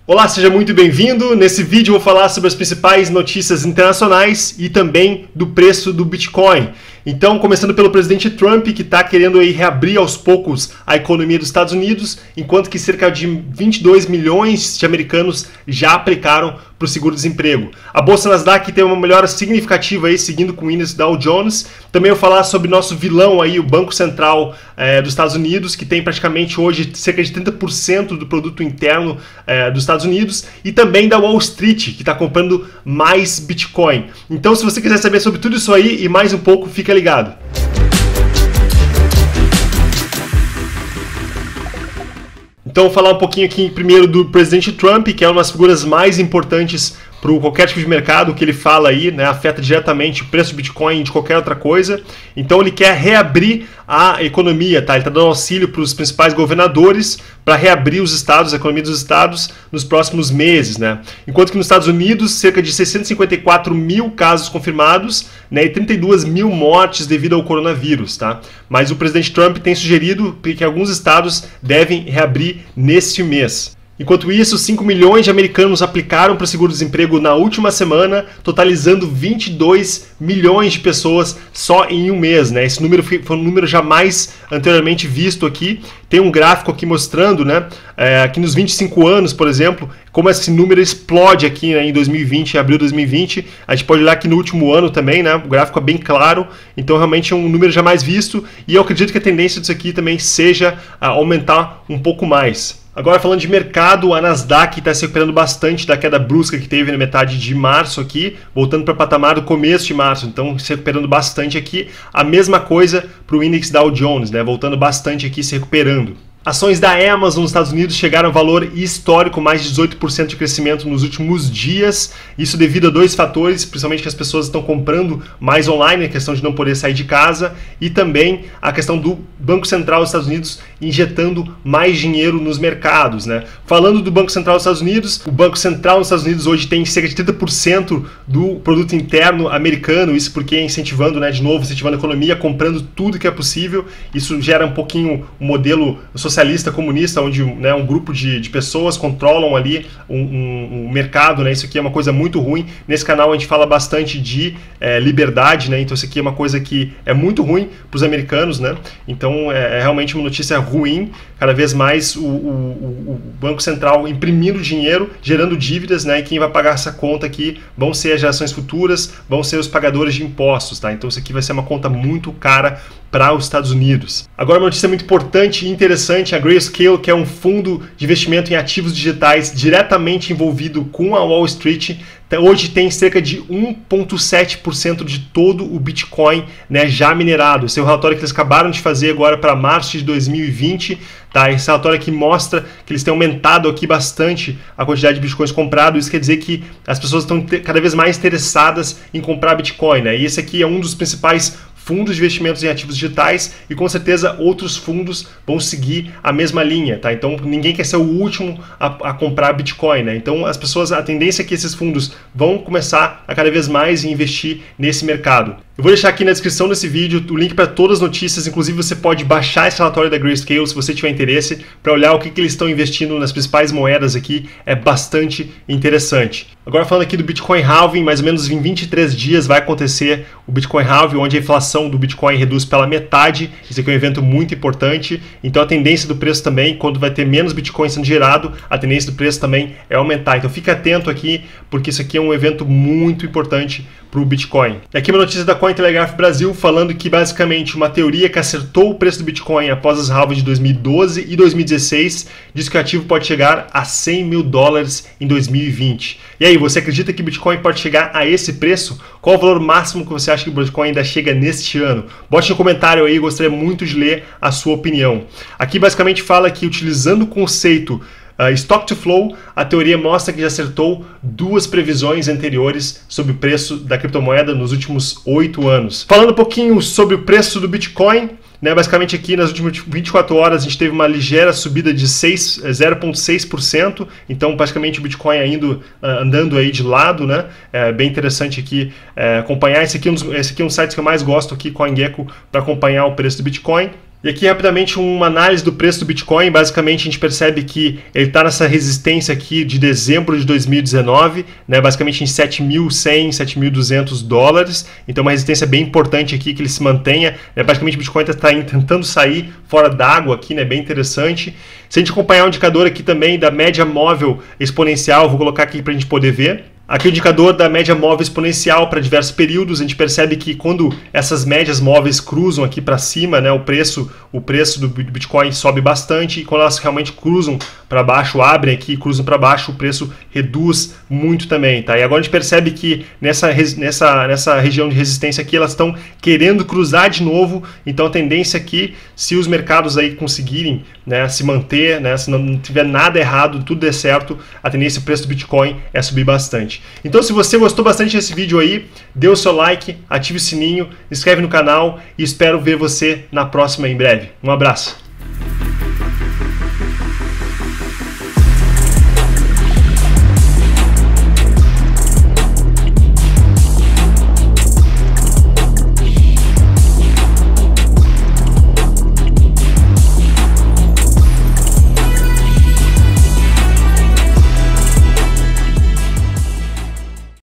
Olá, seja muito bem-vindo. Nesse vídeo eu vou falar sobre as principais notícias internacionais e também do preço do Bitcoin. Então, começando pelo presidente Trump, que está querendo aí reabrir aos poucos a economia dos Estados Unidos, enquanto que cerca de 22 milhões de americanos já aplicaram para o seguro-desemprego. A Bolsa Nasdaq tem uma melhora significativa aí, seguindo com o índice Dow Jones. Também eu vou falar sobre nosso vilão aí, o Banco Central dos Estados Unidos, que tem praticamente hoje cerca de 30% do produto interno dos Estados Unidos, e também da Wall Street, que está comprando mais Bitcoin. Então, se você quiser saber sobre tudo isso aí e mais um pouco, fica ligado. Então, vou falar um pouquinho aqui primeiro do presidente Trump, que é uma das figuras mais importantes para qualquer tipo de mercado. O que ele fala aí, né, afeta diretamente o preço do Bitcoin e de qualquer outra coisa. Então ele quer reabrir a economia, tá? Ele está dando auxílio para os principais governadores para reabrir os estados, a economia dos estados nos próximos meses, né? Enquanto que nos Estados Unidos, cerca de 654 mil casos confirmados, né, e 32 mil mortes devido ao coronavírus, tá? Mas o presidente Trump tem sugerido que alguns estados devem reabrir neste mês. Enquanto isso, 5 milhões de americanos aplicaram para o seguro-desemprego na última semana, totalizando 22 milhões de pessoas só em um mês, né? Esse número foi um número jamais anteriormente visto aqui. Tem um gráfico aqui mostrando, né, aqui nos 25 anos, por exemplo, como esse número explode aqui, né, em 2020, em abril de 2020. A gente pode olhar aqui no último ano também, né? O gráfico é bem claro, então realmente é um número jamais visto, e eu acredito que a tendência disso aqui também seja aumentar um pouco mais. Agora, falando de mercado, a Nasdaq está se recuperando bastante da queda brusca que teve na metade de março aqui, voltando para o patamar do começo de março, então se recuperando bastante aqui. A mesma coisa para o índice Dow Jones, né, voltando bastante aqui, se recuperando. Ações da Amazon nos Estados Unidos chegaram a valor histórico, mais de 18% de crescimento nos últimos dias. Isso devido a dois fatores, principalmente que as pessoas estão comprando mais online, a questão de não poder sair de casa, e também a questão do Banco Central dos Estados Unidos injetando mais dinheiro nos mercados, né? Falando do Banco Central dos Estados Unidos, o Banco Central dos Estados Unidos hoje tem cerca de 30% do produto interno americano, isso porque incentivando, né, de novo, incentivando a economia, comprando tudo que é possível. Isso gera um pouquinho um modelo socialista, comunista, onde, né, um grupo de pessoas controlam ali um mercado, né? Isso aqui é uma coisa muito ruim. Nesse canal a gente fala bastante de liberdade, né? Então isso aqui é uma coisa que é muito ruim para os americanos, né? Então é realmente uma notícia ruim. Cada vez mais o Banco Central imprimindo dinheiro, gerando dívidas, né? E quem vai pagar essa conta aqui vão ser as gerações futuras, vão ser os pagadores de impostos, tá? Então isso aqui vai ser uma conta muito cara para os Estados Unidos. Agora, uma notícia muito importante e interessante: a Grayscale, que é um fundo de investimento em ativos digitais diretamente envolvido com a Wall Street, hoje tem cerca de 1,7% de todo o Bitcoin, né, já minerado. Esse é o relatório que eles acabaram de fazer agora para março de 2020. Tá? Esse relatório aqui mostra que eles têm aumentado aqui bastante a quantidade de Bitcoins comprados. Isso quer dizer que as pessoas estão cada vez mais interessadas em comprar Bitcoin, né? E esse aqui é um dos principais fundos de investimentos em ativos digitais, e com certeza outros fundos vão seguir a mesma linha, tá? Então ninguém quer ser o último a comprar Bitcoin, né? Então as pessoas, a tendência é que esses fundos vão começar a cada vez mais investir nesse mercado. Eu vou deixar aqui na descrição desse vídeo o link para todas as notícias, inclusive você pode baixar esse relatório da Grayscale se você tiver interesse, para olhar o que eles estão investindo nas principais moedas aqui. É bastante interessante. Agora, falando aqui do Bitcoin Halving, mais ou menos em 23 dias vai acontecer o Bitcoin Halving, onde a inflação do Bitcoin reduz pela metade. Isso aqui é um evento muito importante. Então a tendência do preço também, quando vai ter menos Bitcoin sendo gerado, a tendência do preço também é aumentar. Então fique atento aqui, porque isso aqui é um evento muito importante para o Bitcoin. E aqui uma notícia da Cointelegraph Brasil, falando que basicamente uma teoria que acertou o preço do Bitcoin após as halvings de 2012 e 2016 diz que o ativo pode chegar a 100 mil dólares em 2020. E aí, você acredita que o Bitcoin pode chegar a esse preço? Qual o valor máximo que você acha que o Bitcoin ainda chega neste ano? Bote no comentário aí, gostaria muito de ler a sua opinião. Aqui basicamente fala que, utilizando o conceito Stock to Flow, a teoria mostra que já acertou duas previsões anteriores sobre o preço da criptomoeda nos últimos 8 anos. Falando um pouquinho sobre o preço do Bitcoin, né, basicamente aqui nas últimas 24 horas a gente teve uma ligeira subida de 0,6%, então praticamente o Bitcoin andando aí de lado, né? É bem interessante aqui acompanhar. Esse aqui é um dos sites que eu mais gosto aqui, CoinGecko, para acompanhar o preço do Bitcoin. E aqui rapidamente uma análise do preço do Bitcoin. Basicamente a gente percebe que ele está nessa resistência aqui de dezembro de 2019, né, basicamente em 7.100, 7.200 dólares. Então uma resistência bem importante aqui que ele se mantenha. Né, basicamente o Bitcoin está tentando sair fora d'água aqui, né, bem interessante. Se a gente acompanhar o indicador aqui também da média móvel exponencial, vou colocar aqui para a gente poder ver. Aqui o indicador da média móvel exponencial para diversos períodos, a gente percebe que quando essas médias móveis cruzam aqui para cima, né, o preço do Bitcoin sobe bastante, e quando elas realmente cruzam para baixo, abrem aqui e cruzam para baixo, o preço reduz muito também. Tá? E agora a gente percebe que nessa região de resistência aqui, elas estão querendo cruzar de novo, então a tendência aqui, se os mercados aí conseguirem, né, se manter, né, se não tiver nada errado, tudo der certo, a tendência do preço do Bitcoin é subir bastante. Então, se você gostou bastante desse vídeo aí, dê o seu like, ative o sininho, inscreve no canal e espero ver você na próxima em breve. Um abraço!